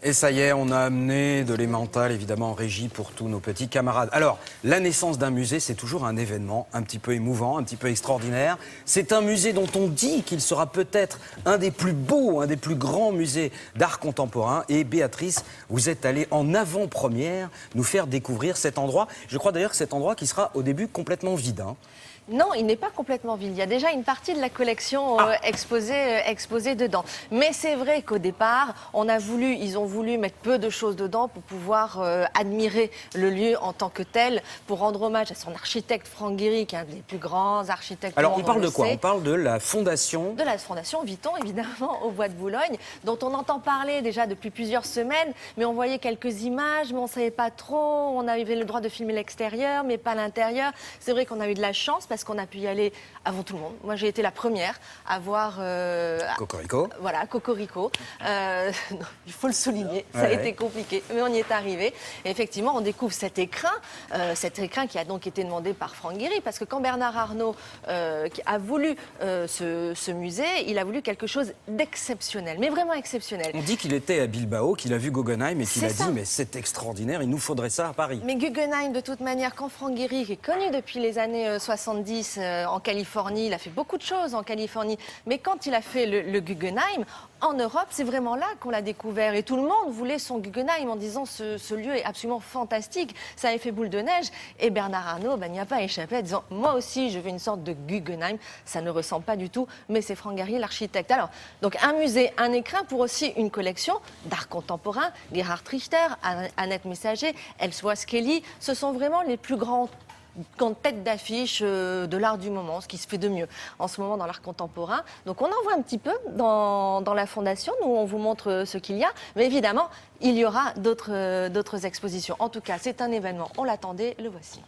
Et ça y est, on a amené de l'émental, évidemment, en régie pour tous nos petits camarades. Alors, la naissance d'un musée, c'est toujours un événement un petit peu émouvant, un petit peu extraordinaire. C'est un musée dont on dit qu'il sera peut-être un des plus beaux, un des plus grands musées d'art contemporain. Et Béatrice, vous êtes allée en avant-première nous faire découvrir cet endroit. Je crois d'ailleurs que cet endroit qui sera au début complètement vide. Non, il n'est pas complètement vide. Il y a déjà une partie de la collection exposée dedans. Mais c'est vrai qu'au départ, ils ont voulu mettre peu de choses dedans pour pouvoir admirer le lieu en tant que tel, pour rendre hommage à son architecte Franck Gehry, qui est un des plus grands architectes du monde. Alors, on parle de quoi? On parle de la fondation... De la fondation Vuitton, évidemment, au Bois de Boulogne, dont on entend parler déjà depuis plusieurs semaines, mais on voyait quelques images, mais on ne savait pas trop. On avait le droit de filmer l'extérieur, mais pas l'intérieur. C'est vrai qu'on a eu de la chance, parce qu'on a pu y aller avant tout le monde. Moi, j'ai été la première à voir... Cocorico. Voilà, Cocorico. Il faut le souligner, ça a été compliqué, mais on y est arrivé. Et effectivement, on découvre cet écrin qui a donc été demandé par Franck Gehry, parce que quand Bernard Arnault a voulu ce musée, il a voulu quelque chose d'exceptionnel, mais vraiment exceptionnel. On dit qu'il était à Bilbao, qu'il a vu Guggenheim et qu'il a dit « mais c'est extraordinaire, il nous faudrait ça à Paris ». Mais Guggenheim, de toute manière, quand Franck Gehry, qui est connu depuis les années 70 en Californie, il a fait beaucoup de choses en Californie, mais quand il a fait le Guggenheim, en Europe, c'est vraiment là qu'on l'a découvert. Et tout le monde voulait son Guggenheim en disant ce lieu est absolument fantastique. Ça avait fait boule de neige. Et Bernard Arnault n'y a pas échappé en disant moi aussi, je veux une sorte de Guggenheim. Ça ne ressemble pas du tout, mais c'est Franck Gehry, l'architecte. Alors, donc un musée, un écrin pour aussi une collection d'art contemporain. Gerhard Richter, Annette Messager, Ellsworth Kelly. Ce sont vraiment les plus grands tête d'affiche de l'art du moment, ce qui se fait de mieux en ce moment dans l'art contemporain. Donc on en voit un petit peu dans la fondation, nous on vous montre ce qu'il y a, mais évidemment il y aura d'autres expositions. En tout cas c'est un événement, on l'attendait, le voici.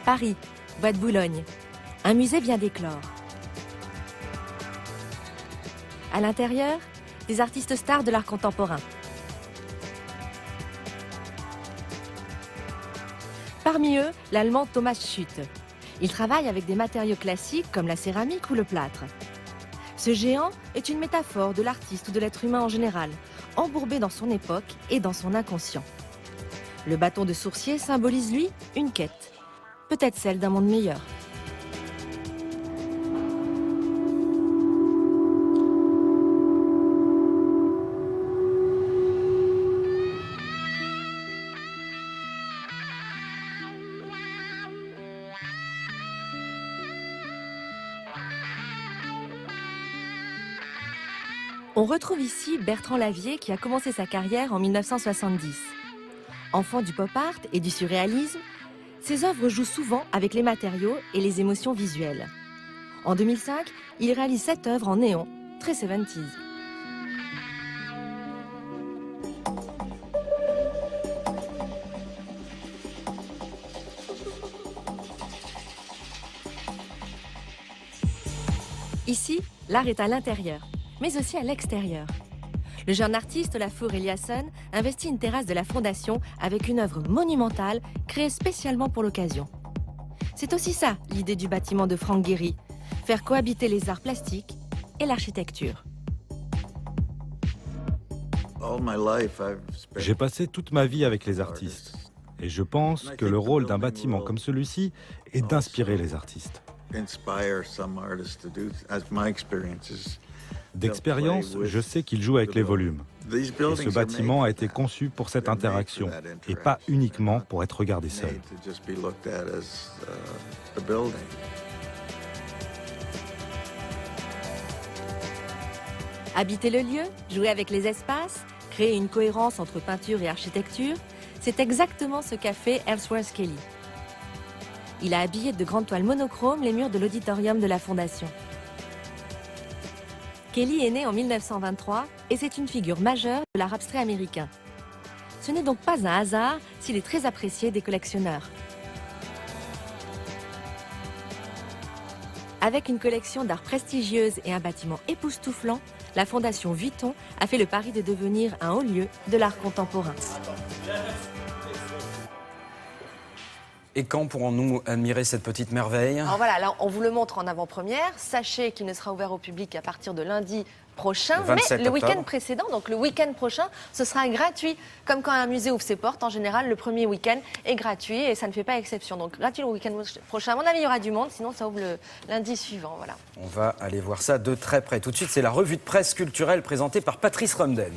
Paris, Bois de Boulogne, un musée vient d'éclore. À l'intérieur, des artistes stars de l'art contemporain. Parmi eux, l'Allemand Thomas Schutte. Il travaille avec des matériaux classiques comme la céramique ou le plâtre. Ce géant est une métaphore de l'artiste ou de l'être humain en général, embourbé dans son époque et dans son inconscient. Le bâton de sourcier symbolise, lui, une quête, peut-être celle d'un monde meilleur. On retrouve ici Bertrand Lavier qui a commencé sa carrière en 1970. Enfant du pop art et du surréalisme, ses œuvres jouent souvent avec les matériaux et les émotions visuelles. En 2005, il réalise cette œuvre en néon, très 70s. Ici, l'art est à l'intérieur, mais aussi à l'extérieur. Le jeune artiste Lafur Eliasson investit une terrasse de la Fondation avec une œuvre monumentale créée spécialement pour l'occasion. C'est aussi ça l'idée du bâtiment de Franck Gehry, faire cohabiter les arts plastiques et l'architecture. J'ai passé toute ma vie avec les artistes et je pense que le rôle d'un bâtiment comme celui-ci est d'inspirer les artistes. D'expérience, je sais qu'il joue avec les volumes. Et ce bâtiment a été conçu pour cette interaction et pas uniquement pour être regardé seul. Habiter le lieu, jouer avec les espaces, créer une cohérence entre peinture et architecture, c'est exactement ce qu'a fait Ellsworth Kelly. Il a habillé de grandes toiles monochromes les murs de l'auditorium de la Fondation. Kelly est né en 1923 et c'est une figure majeure de l'art abstrait américain. Ce n'est donc pas un hasard s'il est très apprécié des collectionneurs. Avec une collection d'art prestigieuse et un bâtiment époustouflant, la Fondation Vuitton a fait le pari de devenir un haut lieu de l'art contemporain. Et quand pourrons-nous admirer cette petite merveille? Alors voilà, là, on vous le montre en avant-première. Sachez qu'il ne sera ouvert au public qu'à partir de lundi prochain, mais le week-end précédent, donc le week-end prochain, ce sera gratuit. Comme quand un musée ouvre ses portes, en général, le premier week-end est gratuit et ça ne fait pas exception. Donc gratuit le week-end prochain. À mon avis, il y aura du monde, sinon ça ouvre le lundi suivant. Voilà. On va aller voir ça de très près. Tout de suite, c'est la revue de presse culturelle présentée par Patrice Rumden.